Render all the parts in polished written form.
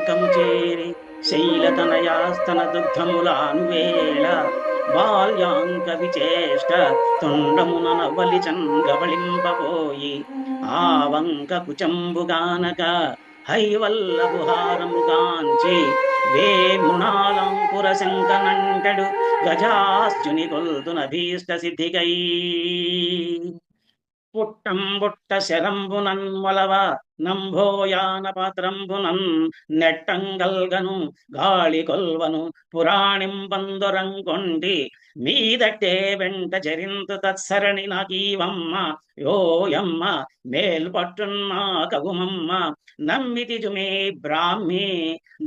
శంఖము చేరి శైలతనయాస్తన దుగ్ధములానువేళ బాల్యాంక విచేష్ట తొండమున నవ్వలిచన్ గవళింపబోయి ఆ వంక కుచంబుగానక హైవల్లభుహారముగాంచి వేమృణాలంకుర శంకనంటడు గజాస్యుని కొల్దునభీష్ట సిద్ధికై పుట్టంబుట్ట శరంబునన్ మొలవ నంభోయాన పాత్రంబునన్ నెట్టంగల్గను గాళి కొల్వను పురాణింబందురంకొండి మీదట్టే వెంట చరింతు తత్సరణి నాకీవమ్మ యోయమ్మ మేల్పట్టున్నా కగుమమ్మ నమ్మితి జుమే బ్రాహ్మీ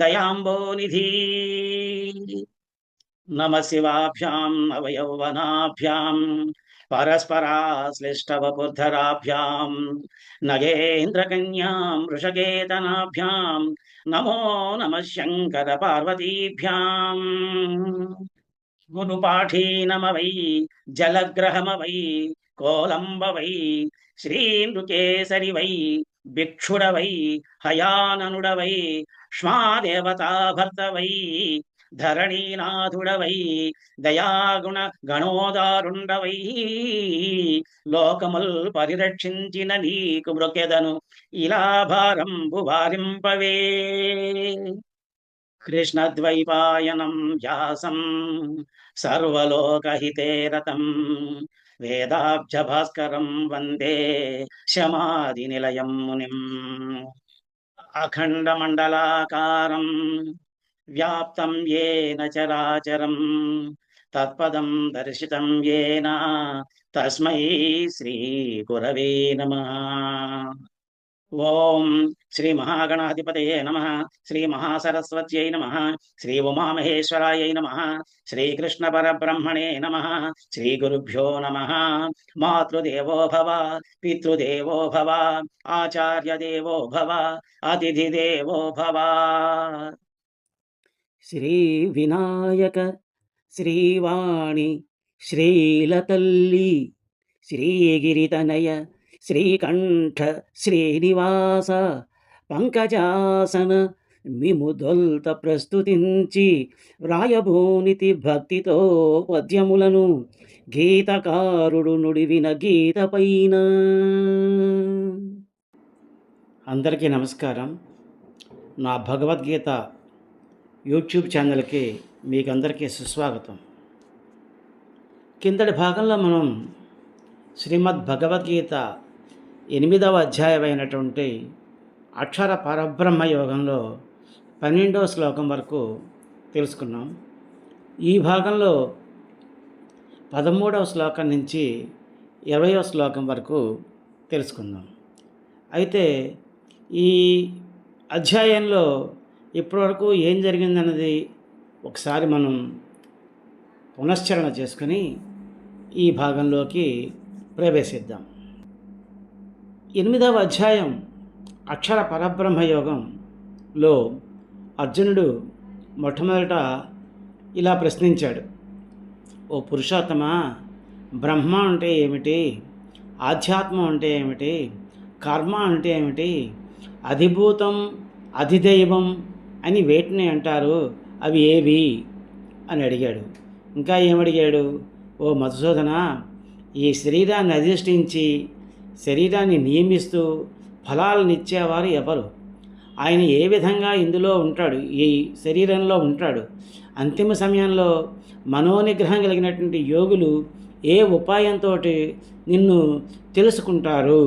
దయాంబోనిధి నమ శివాభ్యాం నవయౌవనాభ్యాం పరస్పరాశ్లిష్టవపుర్ధరాభ్యాం నగేంద్రకన్యాం వృషకేతనాభ్యాం నమో నమ శంకర పార్వతీభ్యాం గురుపాఠీనమవై జలగ్రహమవై కోలంబవై శ్రీనృకేసరి వై భిక్షుడవై హయాననుడవై ష్మాదేవతా భర్తవై ధరణీనాథుడవై దయాగుణ గణోదారుండవై లోకముల్ పరిరక్షించిన నీకు మృకెదను ఇలా భారంబు వారింపవే కృష్ణద్వైపాయనం వ్యాసం సర్వలోకహితే రతం వేదాబ్జ భాస్కరం వందే శమాది నిలయం మునిం అఖండమండలాకారం వ్యాప్తం ఏన చరాచరం తత్పదం దర్శితం ఏన తస్మై శ్రీ గురవే నమః. ఓం శ్రీ మహాగణాధిపతయే నమః. శ్రీ మహాసరస్వత్యై నమః. శ్రీ ఉమామహేశ్వరాయై నమః. శ్రీకృష్ణ పరబ్రహ్మణే నమః. శ్రీ గురుభ్యో నమః. మాతృదేవో భవ, పితృదేవో భవ, ఆచార్యదేవో భవ, అతిథిదేవో భవ. శ్రీ వినాయక శ్రీవాణి శ్రీలతల్లి శ్రీగిరితనయ శ్రీకంఠ శ్రీనివాస పంకజాసన మిముదొల్త ప్రస్తుతించి వ్రాయభూనితి భక్తితో పద్యములను గీతకారుడు నుడివిన గీత పైన. అందరికీ నమస్కారం. నా భగవద్గీత యూట్యూబ్ ఛానల్కి మీకందరికీ సుస్వాగతం. కిందటి భాగంలో మనం శ్రీమద్ భగవద్గీత 8వ అధ్యాయమైనటువంటి అక్షర పరబ్రహ్మ యోగంలో 12వ శ్లోకం వరకు తెలుసుకున్నాం. ఈ భాగంలో 13వ శ్లోకం నుంచి 20వ శ్లోకం వరకు తెలుసుకుందాం. అయితే ఈ అధ్యాయంలో ఇప్పటివరకు ఏం జరిగిందన్నది ఒకసారి మనం పునశ్చరణ చేసుకుని ఈ భాగంలోకి ప్రవేశిద్దాం. 8వ అధ్యాయం అక్షర పరబ్రహ్మ యోగంలో అర్జునుడు మొట్టమొదట ఇలా ప్రశ్నించాడు. ఓ పురుషోత్తమా, బ్రహ్మ అంటే ఏమిటి? ఆధ్యాత్మం అంటే ఏమిటి? కర్మ అంటే ఏమిటి? అధిభూతం అధిదైవం అని వేటిని అంటారు, అవి ఏవి అని అడిగాడు. ఇంకా ఏమడిగాడు? ఓ మధుసూదన, ఈ శరీరాన్ని అధిష్ఠించి శరీరాన్ని నియమిస్తూ ఫలాలనిచ్చేవారు ఎవరు? ఆయన ఏ విధంగా ఇందులో ఉంటాడు, ఈ శరీరంలో ఉంటాడు? అంతిమ సమయంలో మనోనిగ్రహం కలిగినటువంటి యోగులు ఏ ఉపాయంతో నిన్ను తెలుసుకుంటారు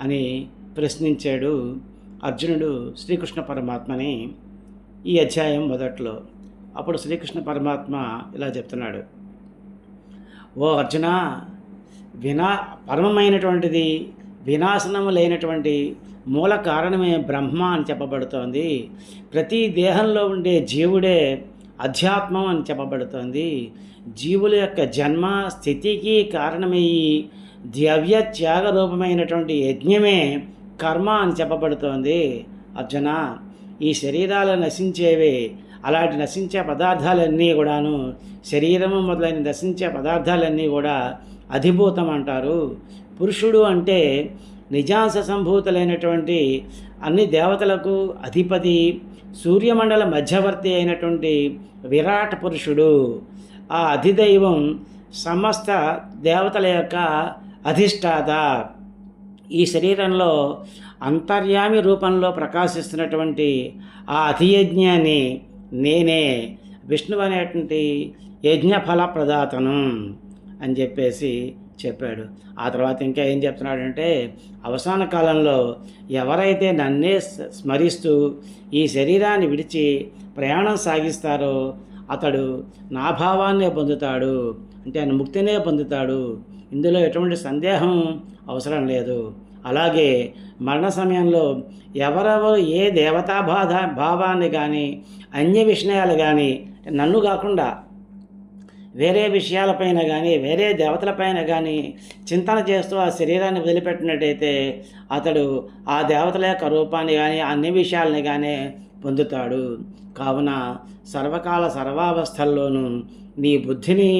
అని ప్రశ్నించాడు అర్జునుడు శ్రీకృష్ణ పరమాత్మని ఈ అధ్యాయం మొదట్లో. అప్పుడు శ్రీకృష్ణ పరమాత్మ ఇలా చెప్తున్నాడు. ఓ అర్జున, పరమమైనటువంటిది వినాశనము లేనటువంటి మూల కారణమే బ్రహ్మ అని చెప్పబడుతోంది. ప్రతి దేహంలో ఉండే జీవుడే అధ్యాత్మం అని చెప్పబడుతోంది. జీవుల యొక్క జన్మ స్థితికి కారణమయ్యి ద్రవ్య త్యాగ రూపమైనటువంటి యజ్ఞమే కర్మ అని చెప్పబడుతోంది. అర్జున, ఈ శరీరాలు నశించేవే, అలాంటి నశించే పదార్థాలన్నీ కూడాను, శరీరము మొదలైన నశించే పదార్థాలన్నీ కూడా అధిభూతం అంటారు. పురుషుడు అంటే నిజాంశ సంభూతులైనటువంటి అన్ని దేవతలకు అధిపతి, సూర్యమండల మధ్యవర్తి అయినటువంటి విరాట్ పురుషుడు, ఆ అధిదైవం, సమస్త దేవతల యొక్క అధిష్టాత. ఈ శరీరంలో అంతర్యామి రూపంలో ప్రకాశిస్తున్నటువంటి ఆ అధియజ్ఞాన్ని నేనే విష్ణువు అనేటువంటి యజ్ఞఫల ప్రదాతను అని చెప్పేసి చెప్పాడు. ఆ తర్వాత ఇంకా ఏం చెప్తున్నాడంటే, అవసాన కాలంలో ఎవరైతే నన్నే స్మరిస్తూ ఈ శరీరాన్ని విడిచి ప్రయాణం సాగిస్తారో అతడు నా భావాన్నే పొందుతాడు, అంటే ఆయన ముక్తినే పొందుతాడు. ఇందులో ఎటువంటి సందేహం అవసరం లేదు. అలాగే మరణ సమయంలో ఎవరెవరు ఏ దేవతా భావాన్ని కానీ అన్య విషయాలు కానీ నన్ను కాకుండా వేరే విషయాలపైన కానీ వేరే దేవతలపైన కానీ చింతన చేస్తూ ఆ శరీరాన్ని వదిలిపెట్టినట్టయితే అతడు ఆ దేవతల యొక్క రూపాన్ని కానీ అన్ని విషయాలని కానీ పొందుతాడు. కావున సర్వకాల సర్వావస్థల్లోనూ నీ బుద్ధిని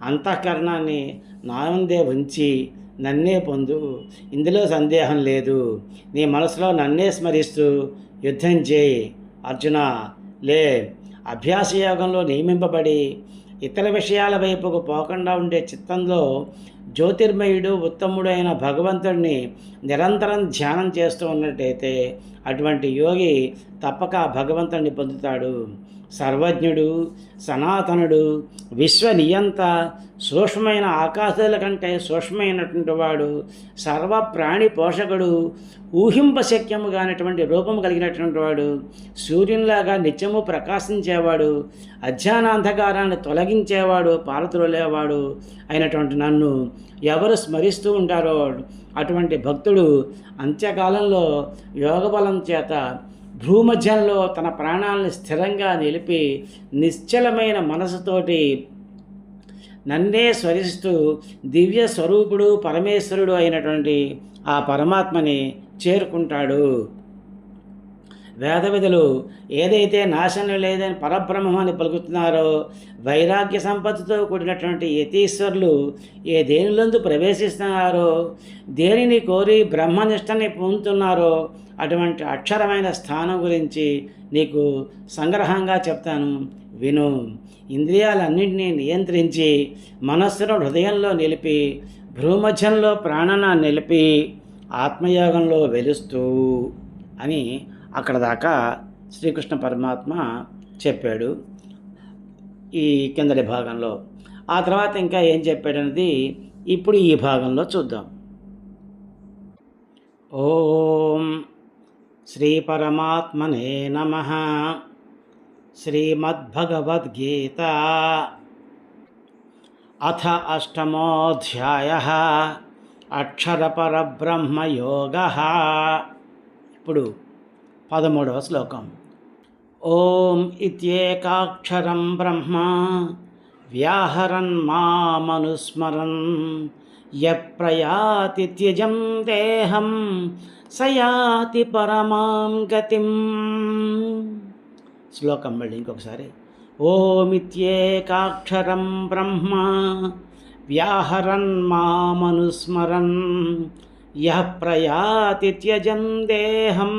అంతఃకరణాన్ని నా ముందే ఉంచి నన్నే పొందు, ఇందులో సందేహం లేదు. నీ మనసులో నన్నే స్మరిస్తూ యుద్ధం చేయి అర్జున. లే, అభ్యాసయోగంలో నియమింపబడి ఇతర విషయాల వైపుకు పోకుండా ఉండే చిత్తంలో జ్యోతిర్మయుడు ఉత్తముడు అయిన భగవంతుడిని నిరంతరం ధ్యానం చేస్తూ ఉన్నట్టయితే అటువంటి యోగి తప్పక భగవంతుడిని పొందుతాడు. సర్వజ్ఞుడు, సనాతనుడు, విశ్వనియంత, సూక్ష్మమైన ఆకాశాల కంటే సూక్ష్మమైనటువంటి వాడు, సర్వ ప్రాణి పోషకుడు, ఊహింపశక్యము కానిటువంటి రూపము కలిగినటువంటి వాడు, సూర్యునిలాగా నిత్యము ప్రకాశించేవాడు, అజ్ఞానాంధకారాన్ని తొలగించేవాడు, పారద్రోలేవాడు అయినటువంటి నన్ను ఎవరు స్మరిస్తూ ఉంటారో అటువంటి భక్తుడు అంత్యకాలంలో యోగబలం చేత భూమధ్యంలో తన ప్రాణాలను స్థిరంగా నిలిపి నిశ్చలమైన మనసుతోటి నన్నే స్మరిస్తూ దివ్య స్వరూపుడు పరమేశ్వరుడు అయినటువంటి ఆ పరమాత్మని చేరుకుంటాడు. వేదవిధులు ఏదైతే నాశనం లేదని పరబ్రహ్మని పలుకుతున్నారో, వైరాగ్య సంపత్తితో కూడినటువంటి యతీశ్వరులు ఏ దేనిలందు ప్రవేశిస్తున్నారో, దేనిని కోరి బ్రహ్మనిష్టని పొందుతున్నారో అటువంటి అక్షరమైన స్థానం గురించి నీకు సంగ్రహంగా చెప్తాను, విను. ఇంద్రియాలన్నింటినీ నియంత్రించి మనస్సును హృదయంలో నిలిపి భ్రూమధ్యంలో ప్రాణాన్ని నిలిపి ఆత్మయోగంలో వెలుస్తూ అని అక్కడ దాకా శ్రీకృష్ణ పరమాత్మ చెప్పాడు ఈ కిందటి భాగంలో. ఆ తర్వాత ఇంకా ఏం చెప్పాడనేది ఇప్పుడు ఈ భాగంలో చూద్దాం. ఓం శ్రీ పరమాత్మనే నమః. శ్రీమద్భగవద్గీత అథ అష్టమోऽధ్యాయః అక్షరపరబ్రహ్మయోగః. ఇప్పుడు 13వ శ్లోకం. ఓం ఇత్యేకాక్షరం బ్రహ్మ వ్యాహరన్ మామనుస్మరన్ యప్రయాతి త్యజం దేహం సయాతి పరమాం గతిం. శ్లోకం మళ్ళీ ఇంకొకసారి. ఓమిత్యేకాక్షరం బ్రహ్మ వ్యాహరన్ మామనుస్మరన్ యః ప్రయాతి త్యజం దేహం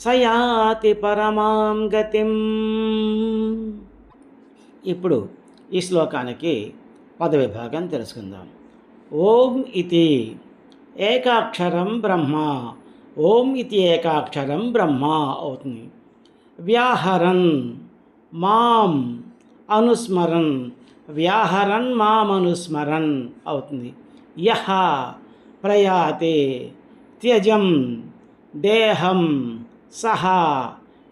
సయాతి పరమాం గతిం. ఇప్పుడు ఈ శ్లోకానికి పదవిభాగం తెలుసుకుందాం. ఓం ఇతి ఏకాక్షరం బ్రహ్మ. ఓం ఇతి ఏకాక్షరం బ్రహ్మ అవుతుంది. వ్యాహరన్ మాం అనుస్మరన్, వ్యాహరన్ మాం అనుస్మరన్ అవుతుంది. యహ ప్రయాతే త్యజం దేహం సహ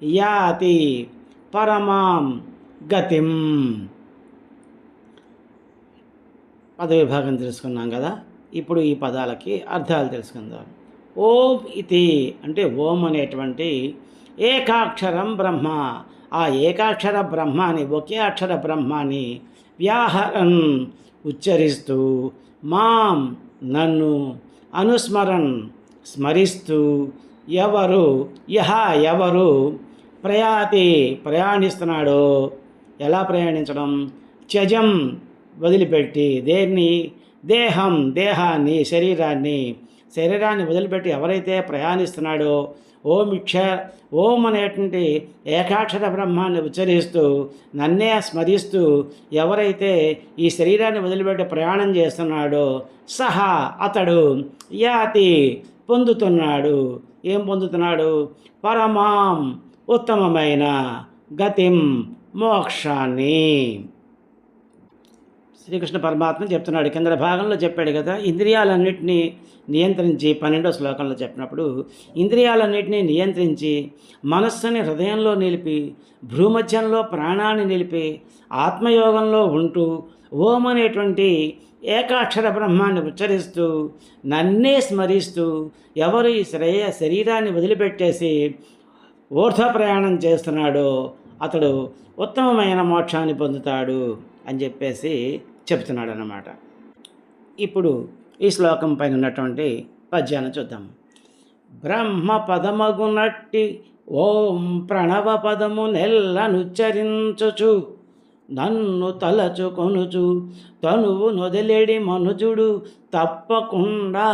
యాతి పరమాం గతిం. పదవిభాగం తెలుసుకున్నాం కదా. ఇప్పుడు ఈ పదాలకి అర్థాలు తెలుసుకుందాం. ఓం ఇతి అంటే ఓం అనేటువంటి ఏకాక్షరం బ్రహ్మ, ఆ ఏకాక్షర బ్రహ్మాని, ఒకే అక్షర బ్రహ్మాని వ్యాహరన్ ఉచ్చరిస్తూ, మాం నన్ను, అనుస్మరన్ స్మరిస్తూ, ఎవరు యహ ఎవరు ప్రయాతి ప్రయాణిస్తున్నాడో, ఎలా ప్రయాణించడం, త్యజం వదిలిపెట్టి, దేన్ని దేహం దేహాన్ని శరీరాన్ని వదిలిపెట్టి ఎవరైతే ప్రయాణిస్తున్నాడో ఓం అనేటువంటి ఏకాక్షర బ్రహ్మాన్ని ఉచ్చరిస్తూ నన్నే స్మరిస్తూ ఎవరైతే ఈ శరీరాన్ని వదిలిపెట్టి ప్రయాణం చేస్తున్నాడో సహా అతడు యాతి పొందుతున్నాడు. ఏం పొందుతున్నాడు? పరమాం ఉత్తమమైన గతిం మోక్షాన్ని. శ్రీకృష్ణ పరమాత్మ చెప్తున్నాడు. కింద భాగంలో చెప్పాడు కదా, ఇంద్రియాలన్నింటినీ నియంత్రించి 12వ శ్లోకంలో చెప్పినప్పుడు ఇంద్రియాలన్నింటినీ నియంత్రించి మనస్సుని హృదయంలో నిలిపి భ్రూమధ్యంలో ప్రాణాన్ని నిలిపి ఆత్మయోగంలో ఉంటూ ఓం అనేటువంటి ఏకాక్షర బ్రహ్మాన్ని ఉచ్చరిస్తూ నన్నే స్మరిస్తూ ఎవరు ఈ శరీరాన్ని వదిలిపెట్టేసి ఊర్ధ్వ ప్రయాణం చేస్తున్నాడో అతడు ఉత్తమమైన మోక్షాన్ని పొందుతాడు అని చెప్పేసి చెప్తున్నాడు అన్నమాట. ఇప్పుడు ఈ శ్లోకం పైన ఉన్నటువంటి పద్యాన్ని చూద్దాం. బ్రహ్మ పదమగునట్టి ఓం ప్రణవ పదము నెల్లనుచ్చరించుచు నన్ను తలచుకొనుచు తనువు నొదలేడి మనుజుడు తప్పకుండా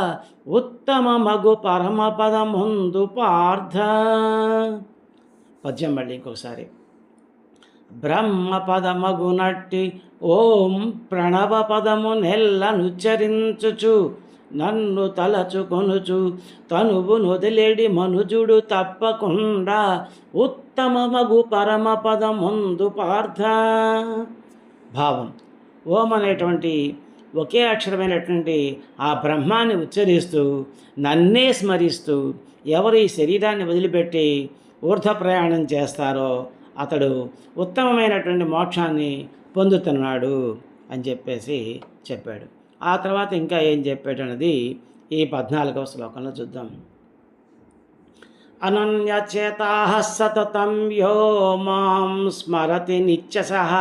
ఉత్తమ మగు పరమపదముందు పార్థ. పద్యం మళ్ళీ ఇంకొకసారి. బ్రహ్మ పదమగునట్టి ఓం ప్రణవ పదము నెల్లనుచ్చరించుచు నన్ను తలచుకొనుచు తనువు నొదిలేడి మనుజుడు తప్పకుండా ఉత్తమమగు పరమపదముందు పార్థ. భావం: ఓం అనేటువంటి ఒకే అక్షరమైనటువంటి ఆ బ్రహ్మాన్ని ఉచ్చరిస్తూ నన్నే స్మరిస్తూ ఎవరు ఈ శరీరాన్ని వదిలిపెట్టి ఊర్ధ్వ ప్రయాణం చేస్తారో అతడు ఉత్తమమైనటువంటి మోక్షాన్ని పొందుతున్నాడు అని చెప్పేసి చెప్పాడు. ఆ తర్వాత ఇంకా ఏం చెప్పాడు అన్నది ఈ 14వ శ్లోకంలో చూద్దాం. అనన్యచేతాః సతతం యో మాం స్మరతి నిత్యశః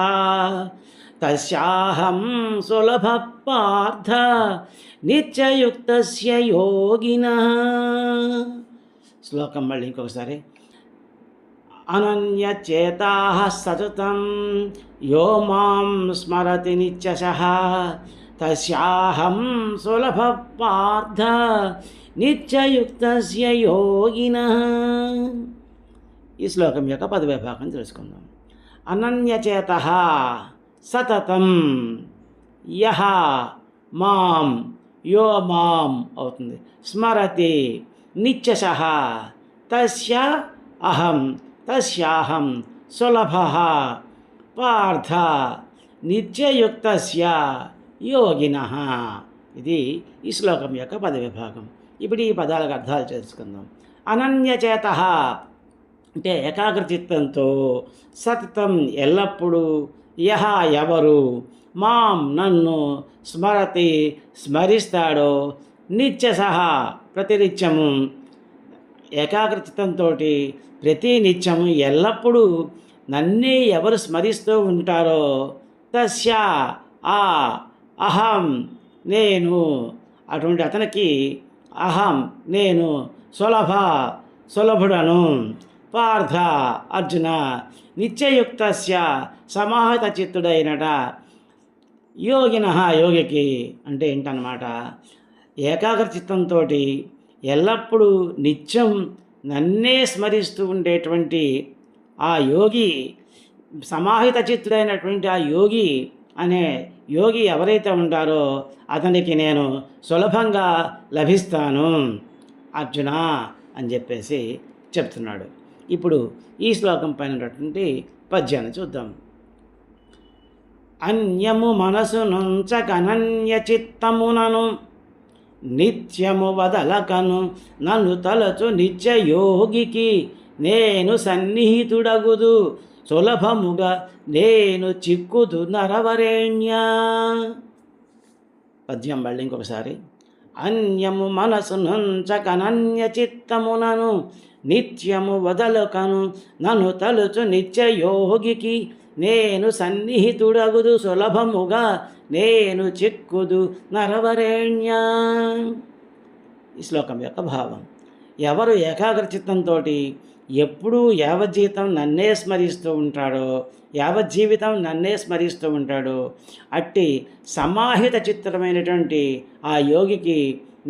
తస్యాహం సులభ పార్థ నిత్యయుక్తస్య యోగినః. శ్లోకం మళ్ళీ ఇంకొకసారి. అనన్యచేతాః సతతం యో మాం స్మరతి నిత్యశః తస్యాహం సులభ పార్థ నిత్యయుక్తస్య యోగినః. ఈ శ్లోకం యొక్క పదవే భాగం తెలుసుకుందాం. అనన్యచేతః సతతం యః మాం యో మాం అవుతుంది, స్మరతి నిత్యశః తస్య అహం తస్యాహం సులభః పార్థ నిత్యయుక్తస్య యోగినః. ఇది ఈ శ్లోకం యొక్క పదవిభాగం. ఇప్పుడు ఈ పదాలకు అర్థాలు తెలుసుకుందాం. అనన్యచేతః అంటే ఏకాగ్రచిత్తంతో, సతతం ఎల్లప్పుడూ, యహ ఎవరు, మాం నన్ను, స్మరతి స్మరిస్తాడో, నిత్యశః ప్రతినిత్యము, ఏకాగ్రచిత్తంతో ప్రతి నిత్యము ఎల్లప్పుడూ నన్నే ఎవరు స్మరిస్తూ ఉంటారో, తస్య ఆ అహం నేను, అటువంటి అతనికి అహం నేను, సులభుడను, పార్థ అర్జున నిత్యయుక్తస్య సమాహిత చిత్తుడైనట, యోగినః యోగికి అంటే ఏంటన్నమాట, ఏకాగ్రచిత్తంతో ఎల్లప్పుడూ నిత్యం నన్నే స్మరిస్తూ ఉండేటువంటి ఆ యోగి, సమాహిత చిత్తుడైనటువంటి ఆ యోగి అనే యోగి ఎవరైతే ఉంటారో అతనికి నేను సులభంగా లభిస్తాను అర్జున అని చెప్పేసి చెప్తున్నాడు. ఇప్పుడు ఈ శ్లోకం పైన ఉన్నటువంటి పద్యాన్ని చూద్దాం. అన్యము మనసు నుంచకనన్య చిత్తమునను నిత్యము వదలకను నన్ను తలచు నిత్య యోగికి నేను సన్నిహితుడగుదు సులభముగా నేను చిక్కుదు నరవరేణ్య. పద్యం మళ్ళీ ఇంకొకసారి. అన్యము మనసు నుంచకనన్య చిత్తమునను నిత్యము వదలకను నన్ను తలుచు నిత్య యోగికి నేను సన్నిహితుడగుదు సులభముగా నేను చిక్కుదు నరవరేణ్య. ఈ శ్లోకం యొక్క భావం: ఎవరు ఏకాగ్రచిత్తంతో ఎప్పుడూ యావజ్జీవితం నన్నే స్మరిస్తూ ఉంటాడో, యావజ్జీవితం నన్నే స్మరిస్తూ ఉంటాడో అట్టి సమాహిత చిత్రమైనటువంటి ఆ యోగికి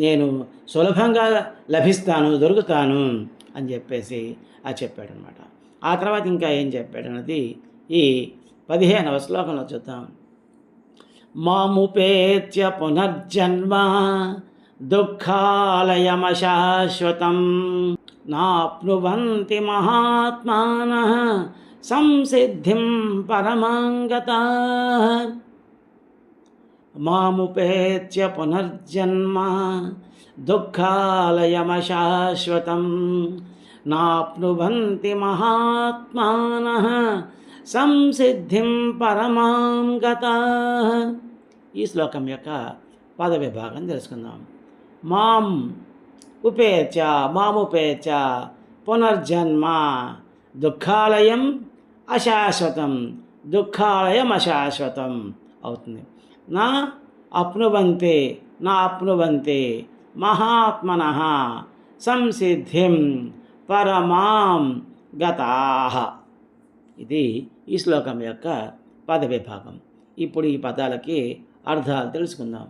నేను సులభంగా లభిస్తాను, దొరుకుతాను అని చెప్పేసి అది చెప్పాడనమాట. ఆ తర్వాత ఇంకా ఏం చెప్పాడన్నది ఈ 15వ శ్లోకంలో చూద్దాం. మాముపేత్య పునర్జన్మ దుఃఖాలయమశాశ్వతం నాప్నువంతి మహాత్మానః సంసిద్ధిం పరమాంగతాః. మాముపేత్య పునర్జన్మ దుఃఖాలయమశాశ్వతం నాప్నువంతి మహాత్మానః సంసిద్ధిం పరమాం గతాః. ఈ శ్లోకం యొక్క పద విభాగం తెలుసుకుందాం. మాముపేత్య పునర్జన్మ దుఃఖాలయం అశాశ్వతం, దుఃఖాలయం అశాశ్వతం అవుతుంది. నా అప్నువంతే మహాత్మనః సంసిద్ధిం పరమాం గతాః. ఇది ఈ శ్లోకం యొక్క పద విభాగం. ఇప్పుడు ఈ పదాలకి అర్థాలు తెలుసుకుందాం.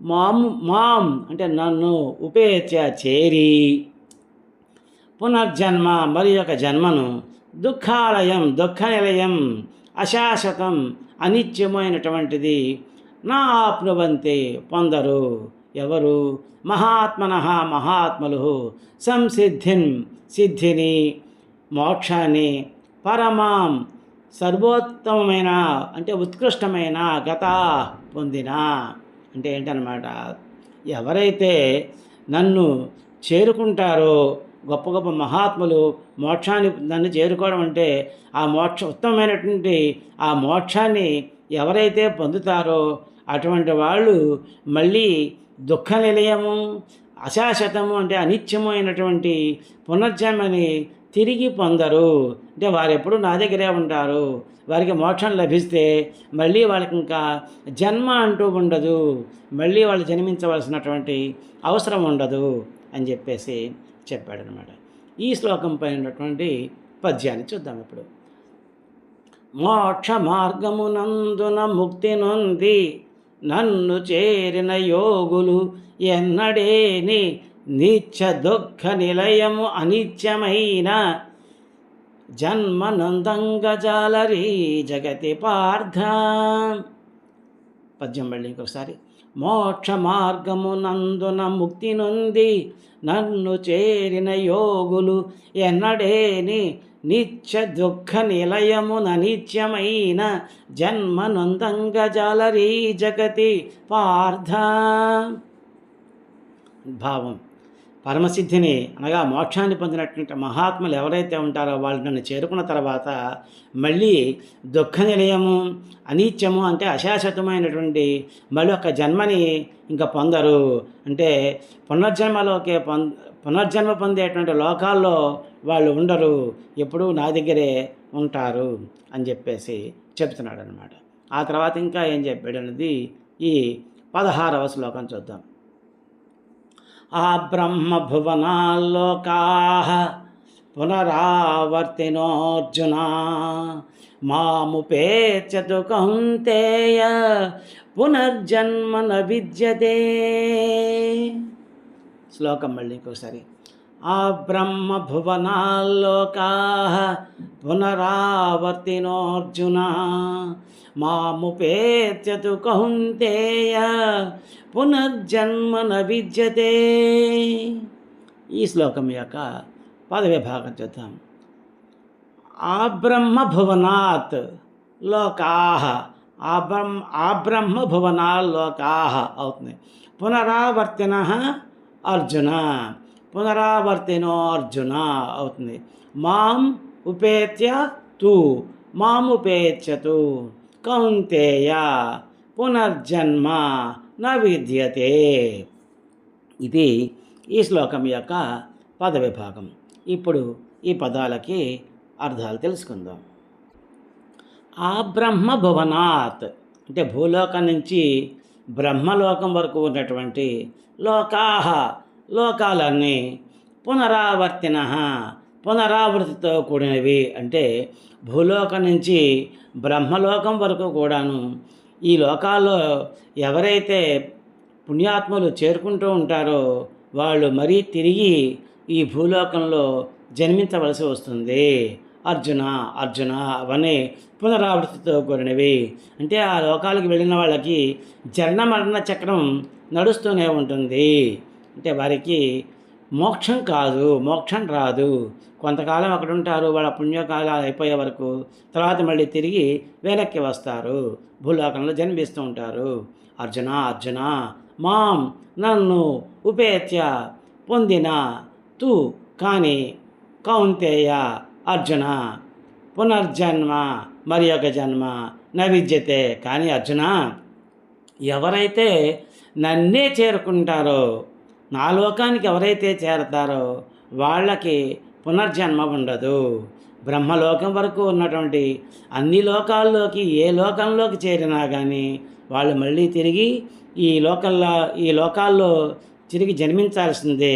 మాం అంటే నన్ను, ఉపేత్య చేరి, పునర్జన్మ మరి యొక్క జన్మను, దుఃఖాలయం దుఃఖ నిలయం, అశాశ్వతం అనిత్యమైనటువంటిది, నా ఆప్నువంతే పొందరు ఎవరు, మహాత్మనః మహాత్ములు, సిద్ధిని మోక్షాన్ని, పరమాం సర్వోత్తమమైన అంటే ఉత్కృష్టమైన, గతా పొందిన అంటే ఏంటన్నమాట, ఎవరైతే నన్ను చేరుకుంటారో, గొప్ప గొప్ప మహాత్ములు మోక్షాన్ని నన్ను చేరుకోవడం అంటే ఆ ఉత్తమమైనటువంటి ఆ మోక్షాన్ని ఎవరైతే పొందుతారో అటువంటి వాళ్ళు మళ్ళీ దుఃఖ నిలయము, అశాశ్వతము అంటే అనిత్యము అయినటువంటి పునర్జన్మని తిరిగి పొందరు. అంటే వారు ఎప్పుడు నా దగ్గరే ఉంటారు. వారికి మోక్షం లభిస్తే మళ్ళీ వాళ్ళకి ఇంకా జన్మ అంటూ ఉండదు, మళ్ళీ వాళ్ళు జన్మించవలసినటువంటి అవసరం ఉండదు అని చెప్పేసి చెప్పాడనమాట. ఈ శ్లోకం పైన ఉన్నటువంటి పద్యాన్ని చూద్దాం ఇప్పుడు. మోక్ష మార్గమునందున ముక్తి నొంది నన్ను చేరిన యోగులు ఎన్నడేని నిత్య దుఃఖ నిలయము అనిత్యమైన జన్మనందంగజాలరీ జగతి పార్థ. పద్యం మళ్ళీ ఇంకొకసారి. మోక్ష మార్గమునందున ముక్తి నొంది నన్ను చేరిన యోగులు ఎన్నడేని నిత్య దుఃఖ నిలయముననిత్యమైన జన్మనందంగజాలరీ జగతి పార్థ. భావం: పరమసిద్ధిని అనగా మోక్షాన్ని పొందినటువంటి మహాత్ములు ఎవరైతే ఉంటారో వాళ్ళు నన్ను చేరుకున్న తర్వాత మళ్ళీ దుఃఖ నిలయము, అనిత్యము అంటే అశాశ్వతమైనటువంటి మళ్ళీ ఒక జన్మని ఇంకా పొందరు. అంటే పునర్జన్మ పొందేటువంటి లోకాల్లో వాళ్ళు ఉండరు, ఎప్పుడూ నా దగ్గరే ఉంటారు అని చెప్పేసి చెప్తున్నాడు అనమాట. ఆ తర్వాత ఇంకా ఏం చెప్పాడు అన్నది ఈ 16వ శ్లోకం చూద్దాం. ఆ బ్రహ్మభువనాల్లోకాః పునరావర్తినోऽర్జున మాముపేత్యతు కౌంతేయ పునర్జన్మ న విద్యతే. శ్లోకం మళ్ళీ ఇంకోసారి. ఆ బ్రహ్మభువనాల్లోకాః పునరావర్తినోऽర్జున మాముపేత్యతు కౌంతేయ పునర్జన్మ న విద్యతే. ఈ శ్లోకం యొక్క పద విభాగం చూద్దాం. ఆ బ్రహ్మభువనాత్ లోకాః, ఆ బ్రహ్మభువనాల్లోకాః అవుతుంది. పునరావర్తినః అర్జున, పునరావర్తినో అర్జున అవుతుంది. మాం ఉపేత్య తు, మాముపేత్యతు కౌంతేయ పునర్జన్మ న విద్యతే. ఇది ఈ శ్లోకం యొక్క పద విభాగం. ఇప్పుడు ఈ పదాలకి అర్థాలు తెలుసుకుందాం. ఆ బ్రహ్మభువనాత్ అంటే భూలోకం నుంచి బ్రహ్మలోకం వరకు ఉన్నటువంటి లోకాః లోకాలన్నీ, పునరావర్తినః పునరావృతితో కూడినవి అంటే భూలోకం నుంచి బ్రహ్మలోకం వరకు కూడాను ఈ లోకాల్లో ఎవరైతే పుణ్యాత్ములు చేరుకుంటూ ఉంటారో వాళ్ళు మరీ తిరిగి ఈ భూలోకంలో జన్మించవలసి వస్తుంది. అర్జున అర్జున అవన్నీ పునరావృతితో కూడినవి. అంటే ఆ లోకాలకు వెళ్ళిన వాళ్ళకి జనన మరణ చక్రం నడుస్తూనే ఉంటుంది. అంటే వారికి మోక్షం కాదు, మోక్షం రాదు. కొంతకాలం అక్కడ ఉంటారు, వాళ్ళ పుణ్యకాలాలు అయిపోయే వరకు. తర్వాత మళ్ళీ తిరిగి వెనక్కి వస్తారు, భూలోకంలో జన్మిస్తూ ఉంటారు. అర్జున అర్జున మాం నన్ను ఉపేత్య పొందిన తు కానీ కౌంతేయ అర్జున పునర్జన్మ మరి ఒక జన్మ న విద్యతే. కానీ అర్జున, ఎవరైతే నన్నే చేరుకుంటారో, నా లోకానికి ఎవరైతే చేరతారో వాళ్ళకి పునర్జన్మ ఉండదు. బ్రహ్మలోకం వరకు ఉన్నటువంటి అన్ని లోకాల్లోకి ఏ లోకంలోకి చేరినా కానీ వాళ్ళు మళ్ళీ తిరిగి ఈ లోకాల్లో తిరిగి జన్మించాల్సిందే.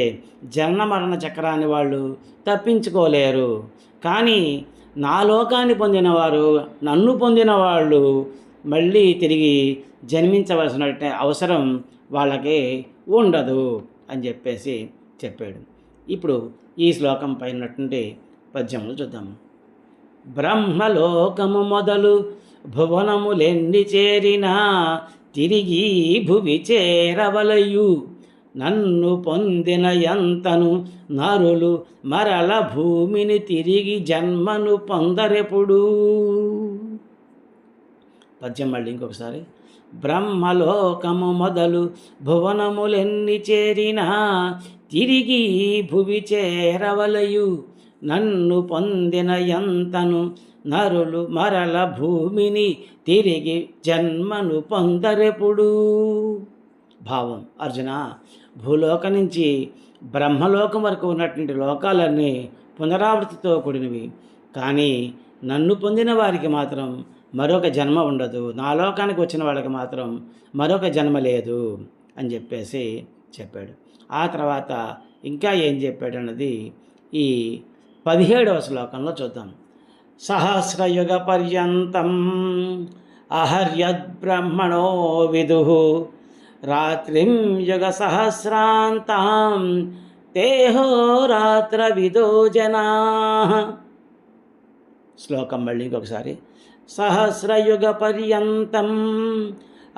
జనన మరణ చక్రాన్ని వాళ్ళు తప్పించుకోలేరు. కానీ నా లోకాన్ని పొందినవారు, నన్ను పొందిన వాళ్ళు మళ్ళీ తిరిగి జన్మించవలసిన అవసరం వాళ్ళకి ఉండదు అని చెప్పేసి చెప్పాడు. ఇప్పుడు ఈ శ్లోకం పైనటువంటి పద్యములు చూద్దాము. బ్రహ్మలోకము మొదలు భువనములెన్ని చేరినా తిరిగి భువి చేరవలయు, నన్ను పొందిన ఎంతను నరులు మరల భూమిని తిరిగి జన్మను పొందరెప్పుడు. పద్యం మళ్ళీ ఇంకొకసారి. బ్రహ్మలోకము మొదలు భువనములెన్ని చేరినా తిరిగి భువి చేరవలయు, నన్ను పొందిన ఎంతను నరులు మరల భూమిని తిరిగి జన్మను పొందరెప్పుడు. భావం: అర్జున, భూలోకం నుంచి బ్రహ్మలోకం వరకు ఉన్నటువంటి లోకాలన్నీ పునరావృతితో కూడినవి. కానీ నన్ను పొందిన వారికి మాత్రం మరొక జన్మ ఉండదు. నా లోకానికి వచ్చిన వాళ్ళకి మాత్రం మరొక జన్మ లేదు అని చెప్పేసి చెప్పాడు. ఆ తర్వాత ఇంకా ఏం చెప్పాడు అన్నది ఈ 17వ శ్లోకంలో చూద్దాం. సహస్రయుగ పర్యంతం అహర్యద్బ్రహ్మణో విదుః, రాత్రిం యుగ సహస్రాంతాం తేహోరాత్ర విదో జనాః. శ్లోకం మళ్ళీ ఇంకొకసారి. సహస్రయుగ పర్యంతం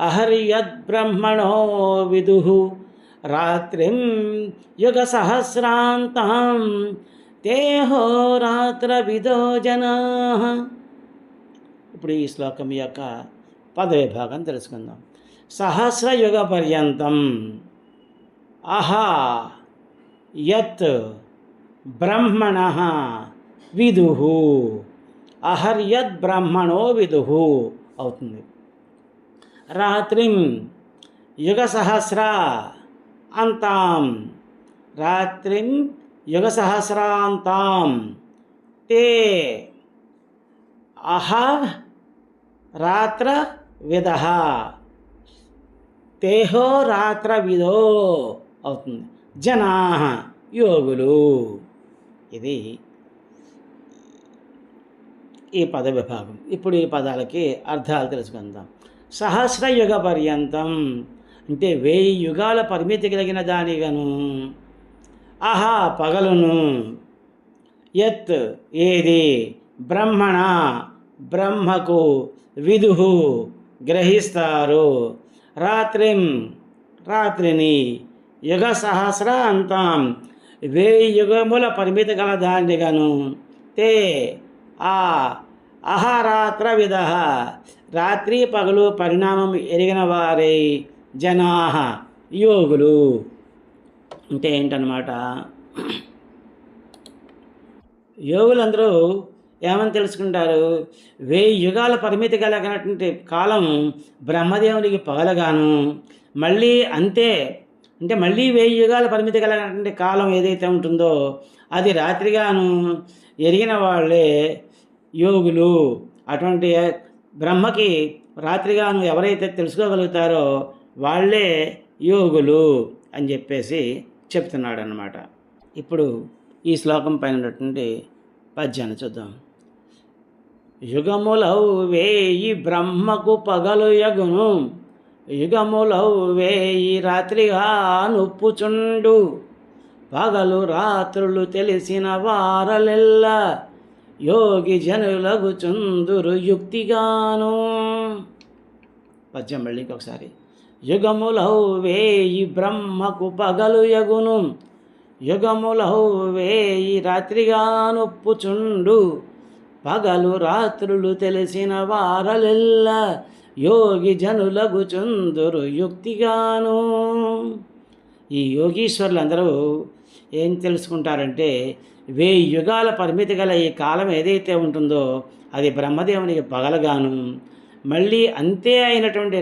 అహర్యద్బ్రహ్మణో విదుః, రాత్రిం యుగ సహస్రాంతాం తేహోరాత్ర విదో జనాః. ఇప్పుడు ఈ శ్లోకం యొక్క పదవిభాగం తెలుసుకుందాం. సహస్రయుగ పర్యంతం అహా యత్ బ్రహ్మణః విదుః, అహర్యద్ బ్రహ్మణో విదుః అవుతుంది. రాత్రిం యుగ సహస్ర అంతాం, రాత్రిం యుగ సహస్రాంతాం తే అహ రాత్ర విదః, తేహో రాత్ర విదో అవుతుంది. జనాః యోగులు. ఇది ఈ పద విభాగం. ఇప్పుడు ఈ పదాలకి అర్థాలు తెలుసుకుందాం. సహస్రయుగ పర్యంతం అంటే 1000 యుగాల పరిమితి కలిగిన దానిగాను, ఆహా పగలును, యత్ ఏది, బ్రహ్మణ బ్రహ్మకు, విదుః గ్రహిస్తారు, రాత్రిం రాత్రిని, యుగ సహస్ర అంతాం 1000 యుగముల పరిమితి గల దానిగాను, తే ఆ అహరాత్ర విదః రాత్రి పగలు పరిణామం ఎరిగిన వారై, జనాః యోగులు. అంటే ఏంటన్నమాట, యోగులందరూ ఏమని తెలుసుకుంటారు? 1000 యుగాల పరిమితి కలిగినటువంటి కాలం బ్రహ్మదేవునికి పగలగాను, మళ్ళీ అంతే అంటే మళ్ళీ 1000 యుగాల పరిమితి కలిగినటువంటి కాలం ఏదైతే ఉంటుందో అది రాత్రిగాను ఎరిగిన వాళ్ళే యోగులు. అటువంటి బ్రహ్మకి రాత్రిగాను ఎవరైతే తెలుసుకోగలుగుతారో వాళ్ళే యోగులు అని చెప్పేసి చెప్తున్నాడు అన్నమాట. ఇప్పుడు ఈ శ్లోకం పైన ఉన్నటువంటి పద్యాన్ని చూద్దాం. యుగములౌ 1000 బ్రహ్మకు పగలు యగును, యుగములౌ 1000 రాత్రిగా నొప్పుచుండు, పగలు రాత్రులు తెలిసిన వారలెల్ల యోగి జనులగు చుందురు యుక్తిగాను. పద్యం మళ్ళీ ఇంకొకసారి. యుగములహు వేయి బ్రహ్మకు పగలు యగును, యుగములహు వేయి రాత్రిగానొప్పుచుండు, పగలు రాత్రులు తెలిసిన వారలెల్ల యోగి జనులగు చుందురు యుక్తిగాను. ఈ యోగీశ్వరులందరూ ఏం తెలుసుకుంటారంటే 1000 యుగాల పరిమితి గల ఈ కాలం ఏదైతే ఉంటుందో అది బ్రహ్మదేవునికి పగలగాను, మళ్ళీ అంతే అయినటువంటి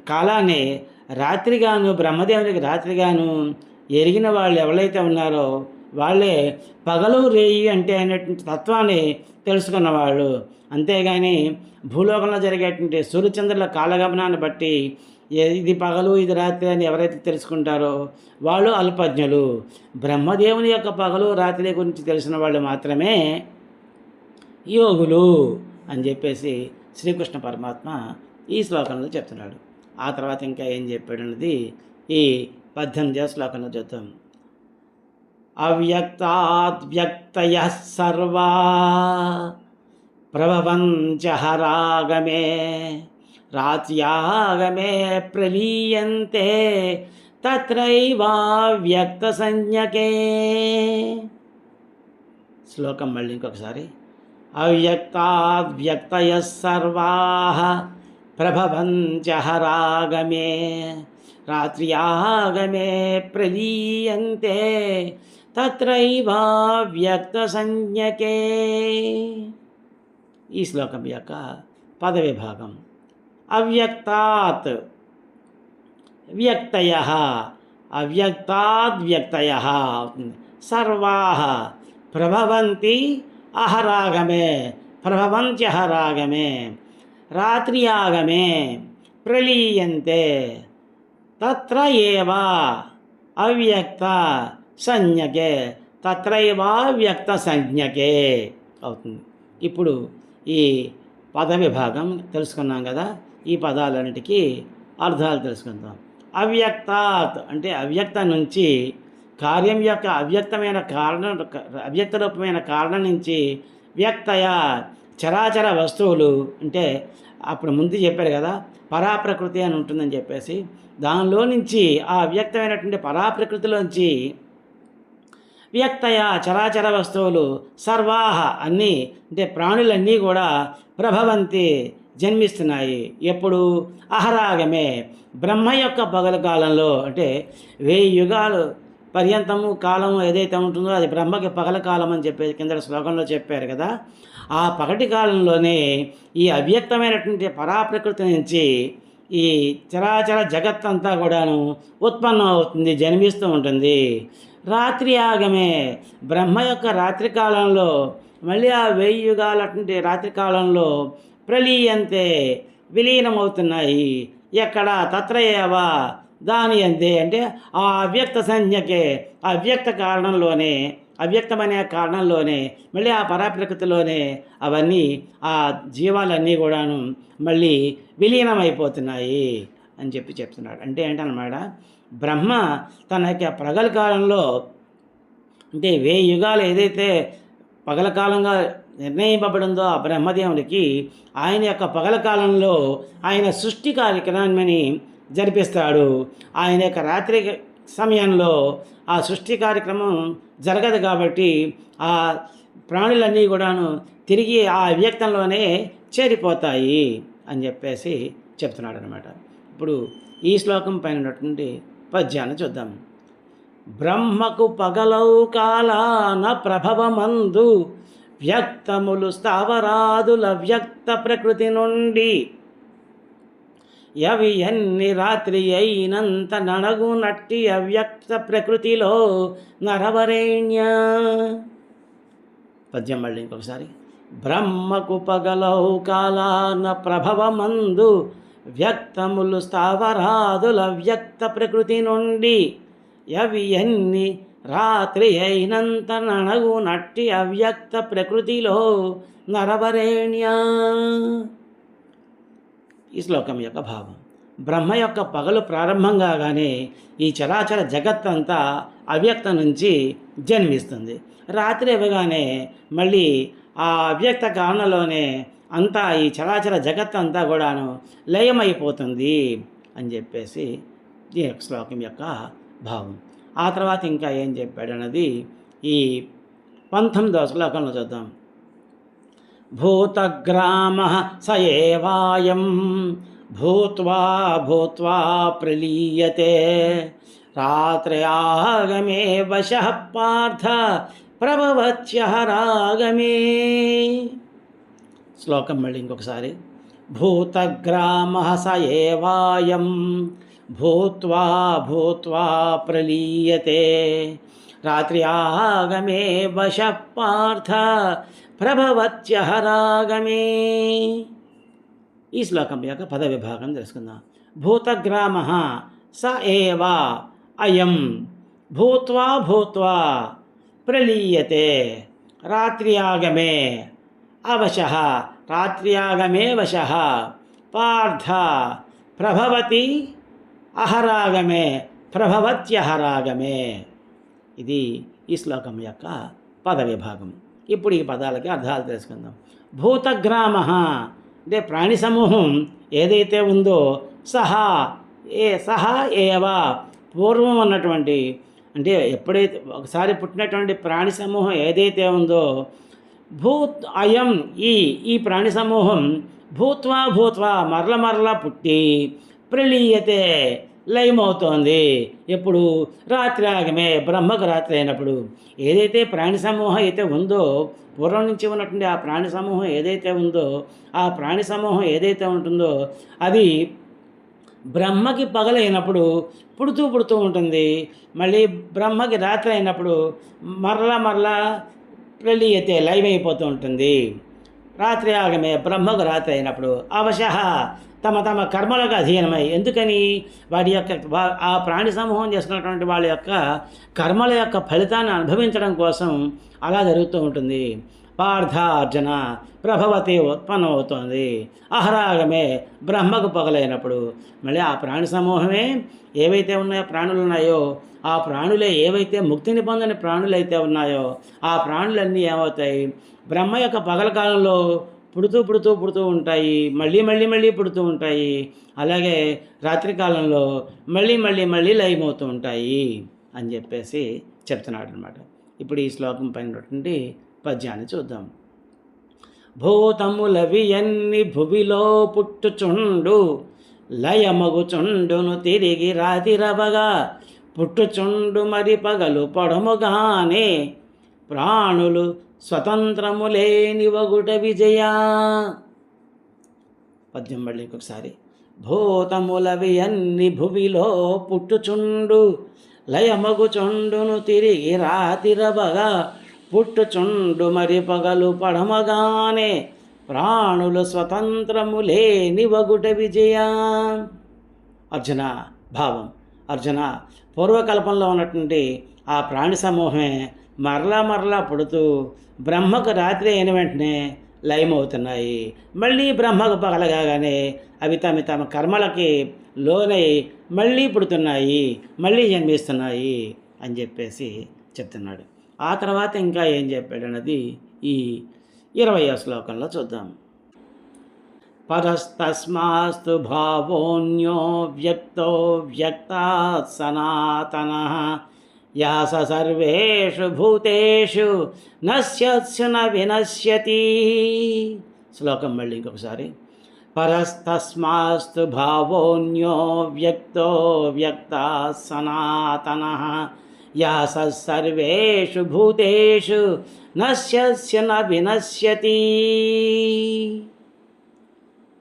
కాలాన్ని రాత్రిగాను బ్రహ్మదేవునికి రాత్రిగాను ఎరిగిన వాళ్ళు ఎవరైతే ఉన్నారో వాళ్ళే పగలు రేయి అంటే అయినటువంటి తత్వాన్ని తెలుసుకున్నవాళ్ళు. అంతేగాని భూలోకంలో జరిగేటువంటి సూర్యచంద్రుల కాలగమనాన్ని బట్టి ఇది పగలు ఇది రాత్రి అని ఎవరైతే తెలుసుకుంటారో వాళ్ళు అల్పజ్ఞులు. బ్రహ్మదేవుని యొక్క పగలు రాత్రి గురించి తెలిసిన వాళ్ళు మాత్రమే యోగులు అని చెప్పేసి శ్రీకృష్ణ పరమాత్మ ఈ శ్లోకంలో చెప్తున్నాడు. ఆ తర్వాత ఇంకా ఏం చెప్పాడు అన్నది ఈ 18వ శ్లోకంలో చూద్దాం. అవ్యక్తాద్వ్యక్తయః సర్వా ప్రభవంచ హరాగమే రాత్యాగమే ప్రలీయంతే తత్రైవావ్యక్త సంజ్ఞకే. శ్లోకం మళ్ళీ ఇంకొకసారి. అవ్యక్తాద్వ్యక్తయః సర్వాః ప్రభవంచ హరాగమే రాత్ర్యాగమే ప్రలీయంతే తత్రైవావ్యక్త సంజ్ఞకే. ఈ శ్లోకం యొక్క పదవిభాగం. అవ్యక్తాత్ వ్యక్తయః, అవ్యక్తాద్వ్యక్తయః సర్వాః ప్రభవంతి అహరాగమే ప్రభవంత్యహరాగమే రాత్ర్యాగమే ప్రలీయంతే తత్ర ఏవ అవ్యక్త సంజ్ఞకే తత్రైవావ్యక్త సంజ్ఞకే అవుతుంది. ఇప్పుడు ఈ పద విభాగం తెలుసుకున్నాం కదా, ఈ పదాలన్నిటికీ అర్థాలు తెలుసుకుందాం. అవ్యక్తాత్ అంటే అవ్యక్త నుంచి కార్యం యొక్క అవ్యక్తమైన కారణం అవ్యక్త రూపమైన కారణం నుంచి వ్యక్తయ చరాచర వస్తువులు అంటే అప్పుడు ముందు చెప్పారు కదా పరాప్రకృతి అని ఉంటుందని చెప్పేసి, దానిలో నుంచి ఆ అవ్యక్తమైనటువంటి పరాప్రకృతిలోంచి వ్యక్తయ చరాచర వస్తువులు సర్వాహ అన్నీ అంటే ప్రాణులన్నీ కూడా ప్రభవంతి జన్మిస్తున్నాయి. ఎప్పుడు అహరాగమే బ్రహ్మ యొక్క పగల కాలంలో అంటే 1000 యుగాలు పర్యంతము కాలము ఏదైతే ఉంటుందో అది బ్రహ్మకి పగల కాలం అని చెప్పేసి కింద శ్లోకంలో చెప్పారు కదా. ఆ పగటి కాలంలోనే ఈ అవ్యక్తమైనటువంటి పరాప్రకృతి నుంచి ఈ చరాచర జగత్తంతా కూడాను ఉత్పన్నం అవుతుంది, జన్మిస్తూ ఉంటుంది. రాత్రి ఆగమే బ్రహ్మ యొక్క రాత్రి కాలంలో మళ్ళీ ఆ 1000 యుగాలటువంటి రాత్రి కాలంలో ప్రలీయంతే విలీనమవుతున్నాయి. ఎక్కడ తత్రయేవ దాని అంతే అంటే ఆ అవ్యక్త సంజ్ఞకే అవ్యక్త కారణంలోనే అవ్యక్తమనే కారణంలోనే మళ్ళీ ఆ పరాప్రకృతిలోనే అవన్నీ ఆ జీవాలన్నీ కూడాను మళ్ళీ విలీనమైపోతున్నాయి అని చెప్తున్నాడు. అంటే ఏంటన్నమాట, బ్రహ్మ తన యొక్క పగల కాలంలో అంటే 1000 యుగాలు ఏదైతే పగల కాలంగా నిర్ణయింపబడిందో ఆ బ్రహ్మదేవునికి ఆయన యొక్క పగల కాలంలో ఆయన సృష్టి కార్యక్రమాన్ని జరిపిస్తాడు. ఆయన యొక్క రాత్రి సమయంలో ఆ సృష్టి కార్యక్రమం జరగదు కాబట్టి ఆ ప్రాణులన్నీ కూడాను తిరిగి ఆ అవ్యక్తంలోనే చేరిపోతాయి అని చెప్పేసి చెప్తున్నాడు అనమాట. ఇప్పుడు ఈ శ్లోకం పైన ఉన్నటువంటి పద్యాన్ని చూద్దాం. బ్రహ్మకు పగలౌ కాలాన ప్రభవమందు వ్యక్తములు స్థావరాదుల వ్యక్త ప్రకృతి నుండి యవి ఎన్ని రాత్రి అయినంత నడగు నట్టి అవ్యక్త ప్రకృతిలో నరవరేణ్య. పద్యం మళ్ళీ ఇంకొకసారి. బ్రహ్మకు పగలౌ కాలాన ప్రభవమందు వ్యక్తములు స్థావరాదుల వ్యక్త ప్రకృతి నుండి యవి ఎన్ని రాత్రి అయినంత నడగు నట్టి అవ్యక్త ప్రకృతిలో నరవరేణ్య. ఈ శ్లోకం యొక్క భావం. బ్రహ్మ యొక్క పగలు ప్రారంభం కాగానే ఈ చరాచర జగత్తంతా అవ్యక్తం నుంచి జన్మిస్తుంది. రాత్రి ఇవ్వగానే మళ్ళీ ఆ అవ్యక్త కారణంలోనే అంతా ఈ చరాచర జగత్తంతా కూడాను లయమైపోతుంది అని చెప్పేసి ఈ శ్లోకం యొక్క భావం. ఆ తర్వాత ఇంకా ఏం చెప్పాడు అన్నది ఈ 19వ శ్లోకంలో చూద్దాం. భూతగ్రామః స ఏవాయం భూత్వా భూత్వా ప్రలీయతే రాత్ర్యాగమే వశః పార్థ ప్రభవత్యహరాగమే. శ్లోకం మళ్ళీ ఇంకొకసారి. భూతగ్రామః స ఏవాయం భూత్వా భూత్వా ప్రలీయతే రాత్ర్యాగమే వశః పార్థ ప్రభవత్యహరాగమే. ఈ శ్లోకం యొక్క పద విభాగం తెలుసుకుందాం. భూతగ్రామః స ఏవ అయం భూత్వా భూత్వా ప్రలీయతే రాత్ర్యాగమే అవశః రాత్ర్యాగమే వశః పార్థ ప్రభవతి అహరాగమే ప్రభవత్యహరాగమే. ఇది ఈ శ్లోకం యొక్క పద విభాగం. ఇప్పుడు ఈ పదాలకి అర్థాలు తెలుసుకుందాం. భూతగ్రామః అంటే ప్రాణి సమూహం ఏదైతే ఉందో సహా ఏవ పూర్వం ఉన్నటువంటి అంటే ఎప్పుడైతే ఒకసారి పుట్టినటువంటి ప్రాణి సమూహం ఏదైతే ఉందో అయం ఈ ప్రాణి సమూహం భూత్వా భూత్వా మరల పుట్టి ప్రలీయతే లయమవుతోంది. ఎప్పుడు రాత్ర్యాగమే బ్రహ్మకు రాత్రి అయినప్పుడు. ఏదైతే ప్రాణి సమూహం అయితే ఉందో పూర్వం నుంచి ఉన్నటువంటి ఆ ప్రాణి సమూహం ఏదైతే ఉందో ఆ ప్రాణి సమూహం ఏదైతే ఉంటుందో అది బ్రహ్మకి పగలైనప్పుడు పుడుతూ ఉంటుంది. మళ్ళీ బ్రహ్మకి రాత్రి అయినప్పుడు మరలా ప్రలీయతే లయమైపోతూ ఉంటుంది. రాత్రి ఆగమే బ్రహ్మకు రాత్రి అయినప్పుడు అవశః తమ కర్మలకు అధీనమై. ఎందుకని? వాడి యొక్క ఆ ప్రాణి సమూహం చేస్తున్నటువంటి వాళ్ళ యొక్క కర్మల యొక్క ఫలితాన్ని అనుభవించడం కోసం అలా జరుగుతూ ఉంటుంది. పార్థ అర్జున ప్రభవతి ఉత్పన్నమవుతోంది. అహరాగమే బ్రహ్మకు పగలైనప్పుడు మళ్ళీ ఆ ప్రాణి సమూహమే ఏవైతే ఉన్నాయో ప్రాణులు ఉన్నాయో ఆ ప్రాణులే ఏవైతే ముక్తిని పొందని ప్రాణులు అయితే ఉన్నాయో ఆ ప్రాణులన్నీ ఏమవుతాయి? బ్రహ్మ యొక్క పగల కాలంలో పుడుతూ ఉంటాయి. మళ్ళీ పుడుతూ ఉంటాయి. అలాగే రాత్రికాలంలో మళ్ళీ లయమవుతూ ఉంటాయి అని చెప్పేసి చెప్తున్నాడు అనమాట. ఇప్పుడు ఈ శ్లోకం పైనటువంటి పద్యాన్ని చూద్దాం. భూతములవియన్ని భువిలో పుట్టుచుండు లయమగుచుండును తిరిగి రాతిరవగా పుట్టుచుండు మరి పగలు పొడముగానే ప్రాణులు స్వతంత్రములేని వగుట విజయ. పద్యం మళ్ళీ ఇంకొకసారి. భూతములవియన్ని భువిలో పుట్టుచుండు లయమగుచుండును తిరిగి రాతిరవగా పుట్టుచుండు మరి పగలు పడమగానే ప్రాణులు స్వతంత్రములేని వగుట విజయ. అర్జున భావం. అర్జున పూర్వకల్పంలో ఉన్నటువంటి ఆ ప్రాణి సమూహమే మరలా పుడుతూ బ్రహ్మకు రాత్రి అయిన వెంటనే లయమవుతున్నాయి. మళ్ళీ బ్రహ్మకు పగలగానే అవి తమ కర్మలకి లోనై మళ్ళీ పుడుతున్నాయి, మళ్ళీ జన్మిస్తున్నాయి అని చెప్పేసి చెప్తున్నాడు. ఆ తర్వాత ఇంకా ఏం చెప్పాడు అన్నది ఈ 20వ శ్లోకంలో చూద్దాం. పరస్తస్మాస్తు భావోన్యో వ్యక్తో వ్యక్తాత్ సనాతనః యాస సర్వేషు భూతేషు నశ్యత్సు న వినశ్యతి. శ్లోకం మళ్ళీ ఇంకొకసారి. పరస్తస్మాస్తు భావోన్యో వ్యక్తో వ్యక్తాత్ సనాతనః యాస సర్వేషు భూతేషు నశ్యస్య న వినశ్యతి.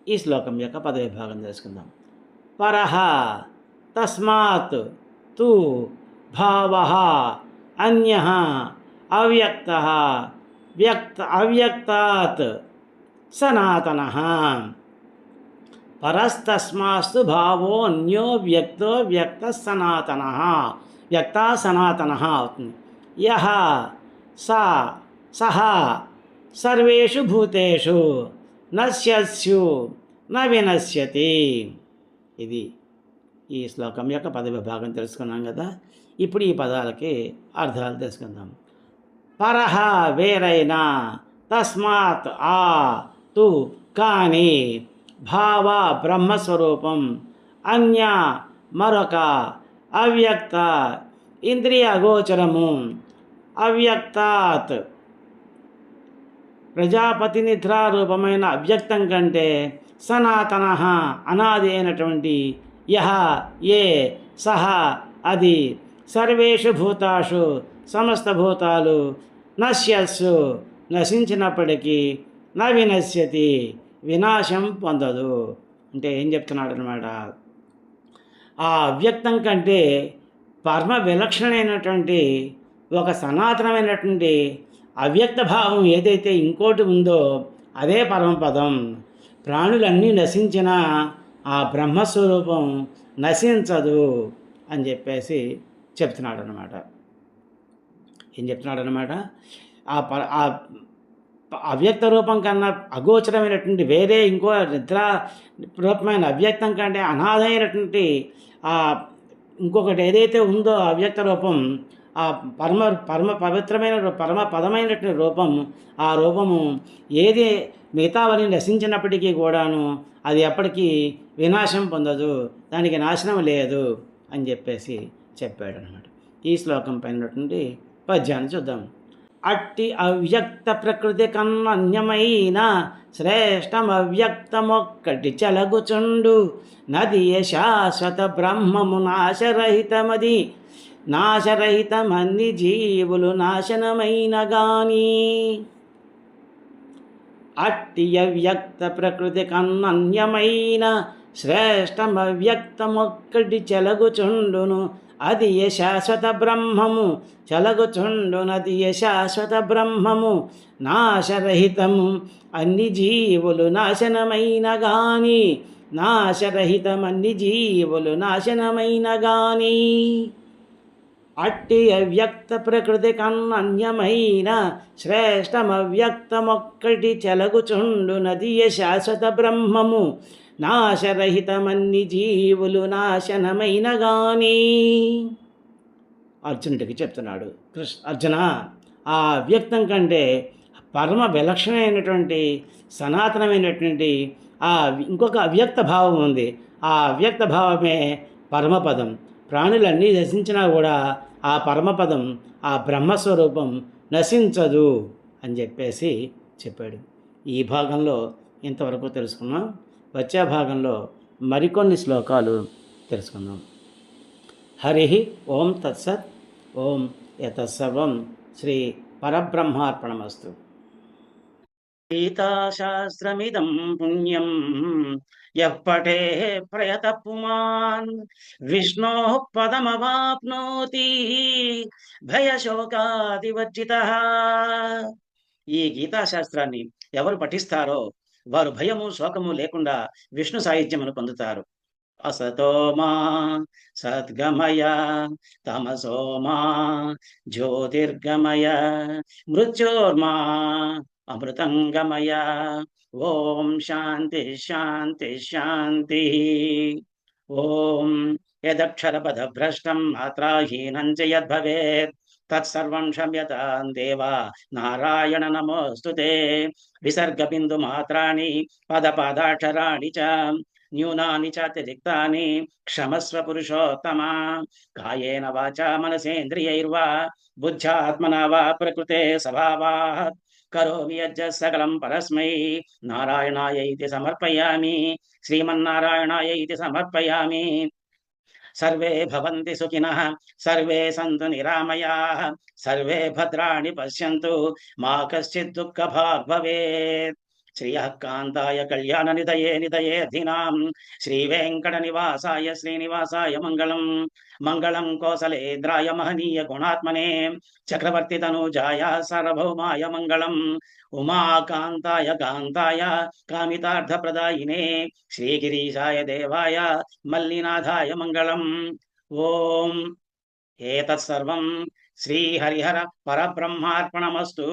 ఈ శ్లోకం యొక్క పదవిభాగం తెలుసుకుందాం. పరః తస్మాత్ తు భావః అన్యః అవ్యక్తః అవ్యక్తాత్ సనాతనః. పరస్తస్మాస్తు భావో అన్యో వ్యక్తో వ్యక్త సనాతనః. వ్యక్తా సనాతనః అవుతుంది. యః సహ సర్వేషు భూతేషు నశ్యస్యు న వినశ్యతి. ఇది ఈ శ్లోకం యొక్క పద విభాగం తెలుసుకున్నాం కదా. ఇప్పుడు ఈ పదాలకి అర్థాలు తెలుసుకుందాం. పరహ వేరైనా, తస్మాత్ ఆ తు కానీ, భావ బ్రహ్మస్వరూపం, అన్య మరొక, అవ్యక్త ఇంద్రియ అగోచరము, అవ్యక్తాత్ ప్రజాపతి నిద్రారూపమైన అవ్యక్తం కంటే సనాతన అనాది అయినటువంటి యహ ఏ సహ అది సర్వేషు భూతాషు సమస్త భూతాలు నశ్యస్సు నశించినప్పటికీ న వినశ్యతి వినాశం పొందదు. అంటే ఏం చెప్తున్నాడు అనమాట, ఆ అవ్యక్తం కంటే పరమ విలక్షణమైనటువంటి ఒక సనాతనమైనటువంటి అవ్యక్త భావం ఏదైతే ఇంకోటి ఉందో అదే పరమపదం. ప్రాణులన్నీ నశించిన ఆ బ్రహ్మస్వరూపం నశించదు అని చెప్పేసి చెప్తున్నాడు అనమాట. ఏం చెప్తున్నాడు అనమాట, ఆ అవ్యక్త రూపం కన్నా అగోచరమైనటువంటి వేరే ఇంకో నిద్రా రూపమైన అవ్యక్తం కంటే అనాథమైనటువంటి ఇంకొకటి ఏదైతే ఉందో అవ్యక్త రూపం, ఆ పరమ పరమ పవిత్రమైన పరమ పదమైనటువంటి రూపం, ఆ రూపము ఏది మిగతావని నశించినప్పటికీ కూడాను అది ఎప్పటికీ వినాశం పొందదు, దానికి నాశనం లేదు అని చెప్పేసి చెప్పాడు అనమాట. ఈ శ్లోకం పైనటువంటి పద్యాన్ని చూద్దాం. అట్టి అవ్యక్త ప్రకృతి కన్నన్యమైన శ్రేష్టమవ్యక్తమొక్కటి చెలగుచుండు నది శాశ్వత బ్రహ్మము నాశరహితమది నాశరహితమన్ని జీవులు నాశనమైన గాని. అట్టి అవ్యక్త ప్రకృతి కన్నన్యమైన శ్రేష్టమవ్యక్తమొక్కటి చెలగుచుండును అది శాశ్వత బ్రహ్మము చలగుచుండునది శాశ్వత బ్రహ్మము నాశరహితము అన్ని జీవులు నాశనమైన గాని నాశరహితమన్ని జీవులు నాశనమైన గాని. అట్టి అవ్యక్త ప్రకృతి కన్నన్యమైన శ్రేష్టమవ్యక్తమొక్కటి చెలగుచుండునది శాశ్వత బ్రహ్మము నాశరహితమన్ని జీవులు నాశనమైన గాని. అర్జునుడికి చెప్తున్నాడు అర్జున, ఆ అవ్యక్తం కంటే పరమ విలక్షణమైనటువంటి సనాతనమైనటువంటి ఇంకొక అవ్యక్త భావం ఉంది. ఆ అవ్యక్త భావమే పరమపదం. ప్రాణులన్నీ నశించినా కూడా ఆ పరమపదం, ఆ బ్రహ్మస్వరూపం నశించదు అని చెప్పేసి చెప్పాడు. ఈ భాగంలో ఇంతవరకు తెలుసుకున్నాం. వచ్చే భాగంలో మరికొన్ని శ్లోకాలు తెలుసుకుందాం. హరి ఓం తత్సత్. ఓం యతస్సర్వం శ్రీ పరబ్రహ్మార్పణమస్తు. గీతాశాస్త్రమిదం పుణ్యం యః పఠేః ప్రయతః పుమాన్ విష్ణోః పదమవాప్నోతి భయశోకాదివర్జితః. ఈ గీతాశాస్త్రాన్ని ఎవరు పఠిస్తారో వారు భయము శోకము లేకుండా విష్ణు సాయుధ్యమును పొందుతారు. అసతోమా సద్గమయ తమసోమా జ్యోతిర్గమయ మృత్యోర్మా అమృతంగమయ. ఓం శాంతి శాంతి శాంతి. ఓం యదక్షరపదభ్రష్టం మాత్రాహీనం చ యద్భవేత్ తత్సర్వం క్షమ్యతాం దేవా నారాయణ నమోస్తుతే. విసర్గబిందు మాత్రాని పదపాదాక్షరాణి చ న్యూనాని చాతిరిక్తాని క్షమస్వ పురుషోత్తమా. కాయేన వాచా మనసేంద్రియైర్వా బుద్ధ్యాత్మనా వా ప్రకృతే స్వభావాత్ కరోమి యజ్జత్ సకలం పరస్మై నారాయణాయైతి సమర్పయామి. శ్రీమన్నారాయణాయైతి సమర్పయామి. సర్వే భవంతి సుఖినః సర్వే సంతు నిరామయాః సర్వే భద్రాణి పశ్యంతు మా కశ్చిత్ దుఃఖభాగ్ భవేత్. శ్రియః కాంతాయ కళ్యాణ నిధయే నిధయేర్థినాం శ్రీ వెంకట నివాసాయ శ్రీనివాసాయ మంగళం. మంగళం కోసలేంద్రాయ మహనీయ గుణాత్మనే చక్రవర్తి తనూజాయ సార్వభౌమాయ మంగళం. ఉమాకాంతాయ కాంతాయ కామితార్థప్రదాయినే శ్రీగిరీశాయ దేవాయ మల్లినాథాయ మంగళం. ఓం ఏతత్సర్వం శ్రీహరిహర పరబ్రహ్మార్పణమస్తు.